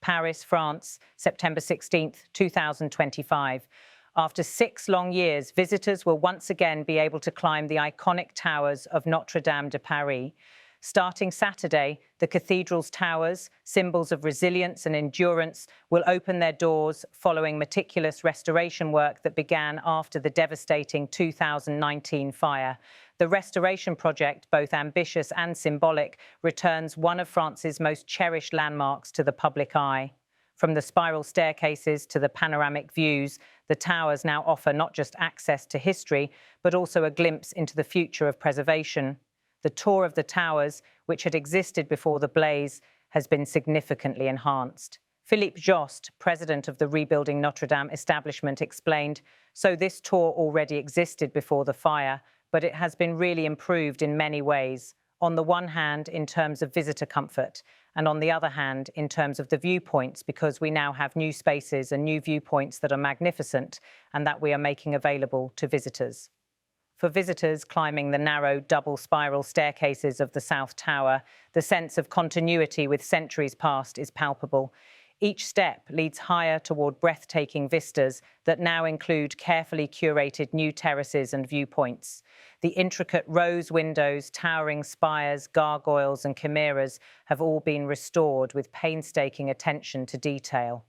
Paris, France, September 16th, 2025. After 6 long years, visitors will once again be able to climb the iconic towers of Notre-Dame de Paris. Starting Saturday, the cathedral's towers, symbols of resilience and endurance, will open their doors following meticulous restoration work that began after the devastating 2019 fire. The restoration project, both ambitious and symbolic, returns one of France's most cherished landmarks to the public eye. From the spiral staircases to the panoramic views, the towers now offer not just access to history, but also a glimpse into the future of preservation. The tour of the towers, which had existed before the blaze, has been significantly enhanced. Philippe Jost, president of the Rebuilding Notre-Dame establishment, explained, "So this tour already existed before the fire, but it has been really improved in many ways. On the one hand, in terms of visitor comfort, and on the other hand, in terms of the viewpoints, because we now have new spaces and new viewpoints that are magnificent and that we are making available to visitors." For visitors climbing the narrow double spiral staircases of the South Tower, the sense of continuity with centuries past is palpable. Each step leads higher toward breathtaking vistas that now include carefully curated new terraces and viewpoints. The intricate rose windows, towering spires, gargoyles and chimeras have all been restored with painstaking attention to detail.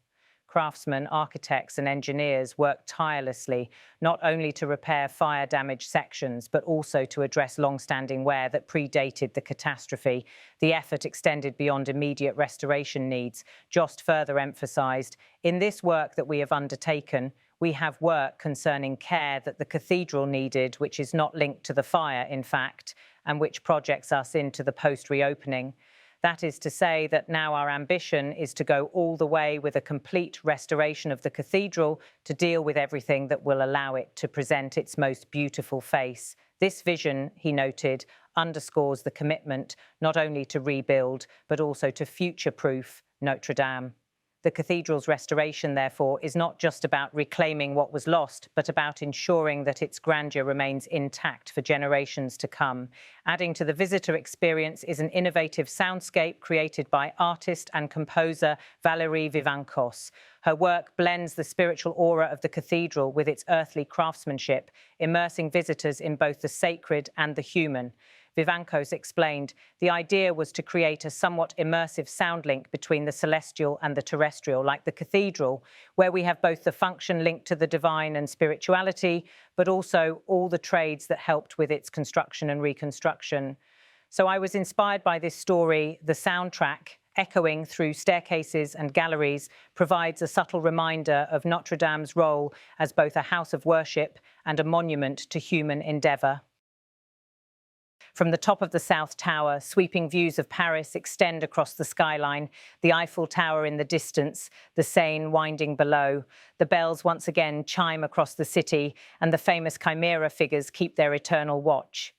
Craftsmen, architects and engineers worked tirelessly, not only to repair fire-damaged sections, but also to address long-standing wear that predated the catastrophe. The effort extended beyond immediate restoration needs. Jost further emphasised, "In this work that we have undertaken, we have work concerning care that the cathedral needed, which is not linked to the fire, in fact, and which projects us into the post-reopening. That is to say that now our ambition is to go all the way with a complete restoration of the cathedral to deal with everything that will allow it to present its most beautiful face. This vision," he noted, underscores the commitment not only to rebuild, but also to future-proof Notre Dame. The cathedral's restoration, therefore, is not just about reclaiming what was lost, but about ensuring that its grandeur remains intact for generations to come. Adding to the visitor experience is an innovative soundscape created by artist and composer Valérie Vivancos. Her work blends the spiritual aura of the cathedral with its earthly craftsmanship, immersing visitors in both the sacred and the human. Vivancos explained, "The idea was to create a somewhat immersive sound link between the celestial and the terrestrial, like the cathedral, where we have both the function linked to the divine and spirituality, but also all the trades that helped with its construction and reconstruction." So I was inspired by this story. The soundtrack, echoing through staircases and galleries, provides a subtle reminder of Notre Dame's role as both a house of worship and a monument to human endeavour. From the top of the South Tower, sweeping views of Paris extend across the skyline, the Eiffel Tower in the distance, the Seine winding below. The bells once again chime across the city, and the famous chimera figures keep their eternal watch.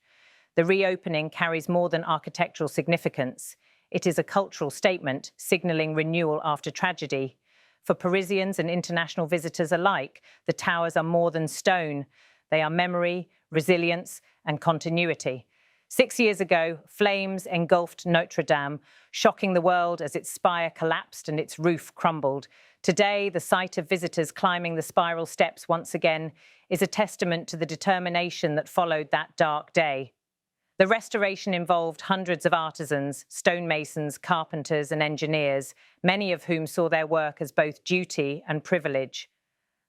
The reopening carries more than architectural significance. It is a cultural statement, signalling renewal after tragedy. For Parisians and international visitors alike, the towers are more than stone. They are memory, resilience, and continuity. 6 years ago, flames engulfed Notre-Dame, shocking the world as its spire collapsed and its roof crumbled. Today, the sight of visitors climbing the spiral steps once again is a testament to the determination that followed that dark day. The restoration involved hundreds of artisans, stonemasons, carpenters and engineers, many of whom saw their work as both duty and privilege.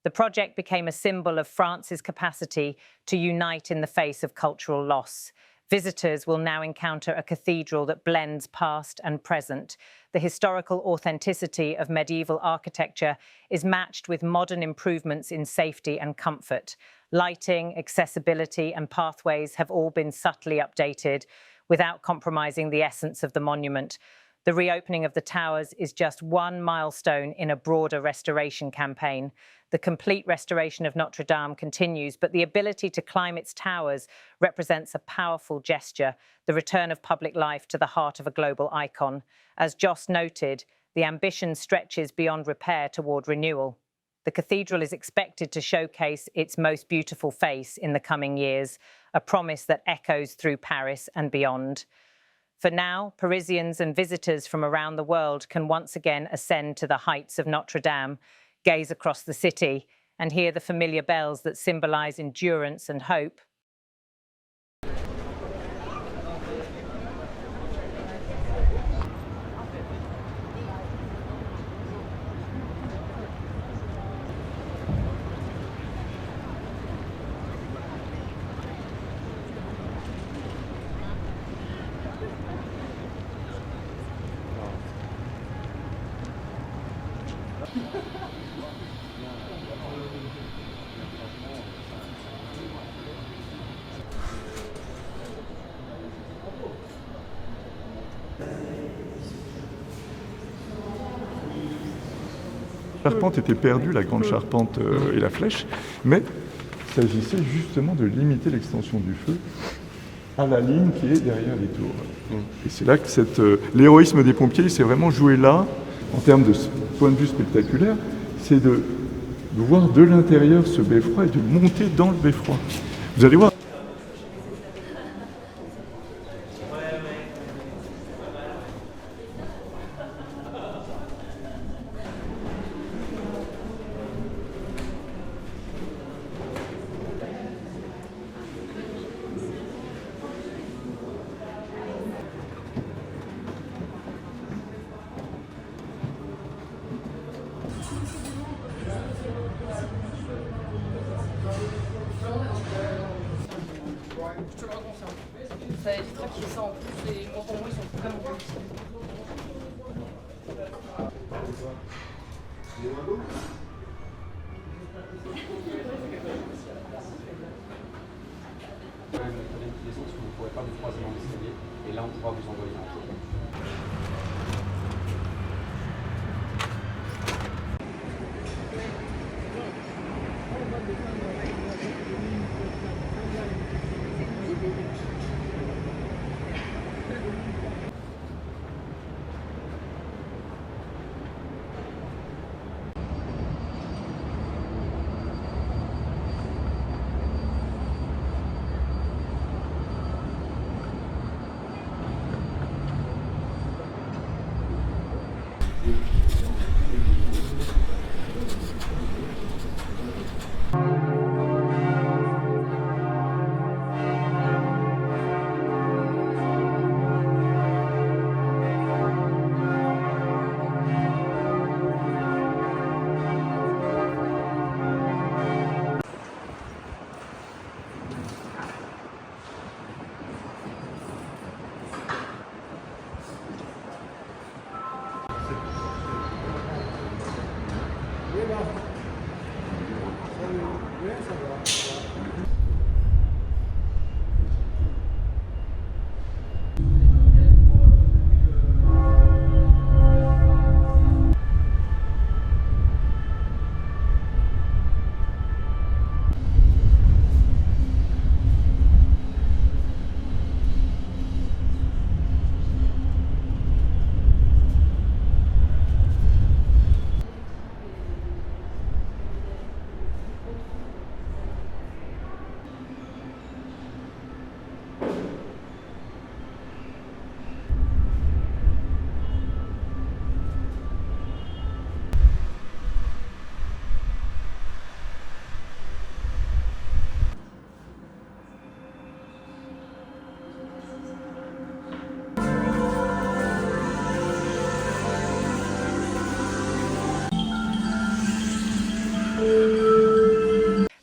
The project became a symbol of France's capacity to unite in the face of cultural loss. Visitors will now encounter a cathedral that blends past and present. The historical authenticity of medieval architecture is matched with modern improvements in safety and comfort. Lighting, accessibility, and pathways have all been subtly updated without compromising the essence of the monument. The reopening of the towers is just one milestone in a broader restoration campaign. The complete restoration of Notre-Dame continues, but the ability to climb its towers represents a powerful gesture, the return of public life to the heart of a global icon. As Jost noted, the ambition stretches beyond repair toward renewal. The cathedral is expected to showcase its most beautiful face in the coming years, a promise that echoes through Paris and beyond. For now, Parisians and visitors from around the world can once again ascend to the heights of Notre-Dame, gaze across the city, and hear the familiar bells that symbolize endurance and hope. La charpente était perdue, la grande charpente et la flèche, mais il s'agissait justement de limiter l'extension du feu à la ligne qui est derrière les tours. Et c'est là que l'héroïsme des pompiers s'est vraiment joué là, en termes de point de vue spectaculaire, c'est de voir de l'intérieur ce beffroi et de monter dans le beffroi. Vous allez voir. Ça évitera qu'il y ait ça en plus, et moi pour moi ils sont vraiment beaux. Les autres, vous ne pourrez pas vous croiser dans l'escalier, et là on pourra vous envoyer un peu.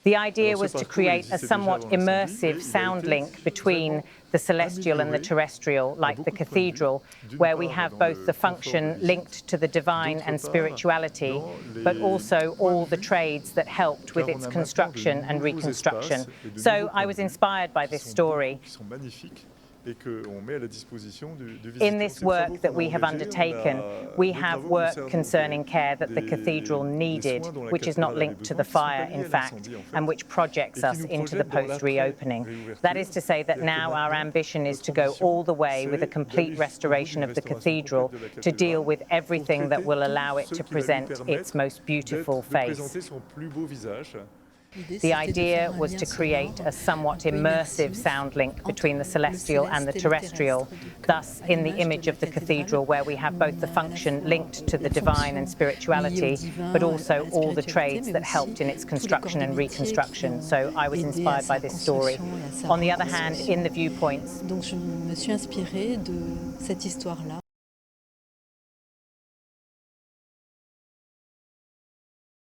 The idea was to create a somewhat immersive sound link between the celestial and the terrestrial, like the cathedral, where we have both the function linked to the divine and spirituality, but also all the trades that helped with its construction and reconstruction. So I was inspired by this story. In this work that we have undertaken, we have work concerning care that the cathedral needed, which is not linked to the fire, in fact, and which projects us into the post-reopening. That is to say that now our ambition is to go all the way with a complete restoration of the cathedral to deal with everything that will allow it to present its most beautiful face. The idea was to create a somewhat immersive sound link between the celestial and the terrestrial, thus in the image of the cathedral where we have both the function linked to the divine and spirituality, but also all the trades that helped in its construction and reconstruction. So I was inspired by this story. On the other hand, in the viewpoints, Donc je me suis inspirée de cette histoire-là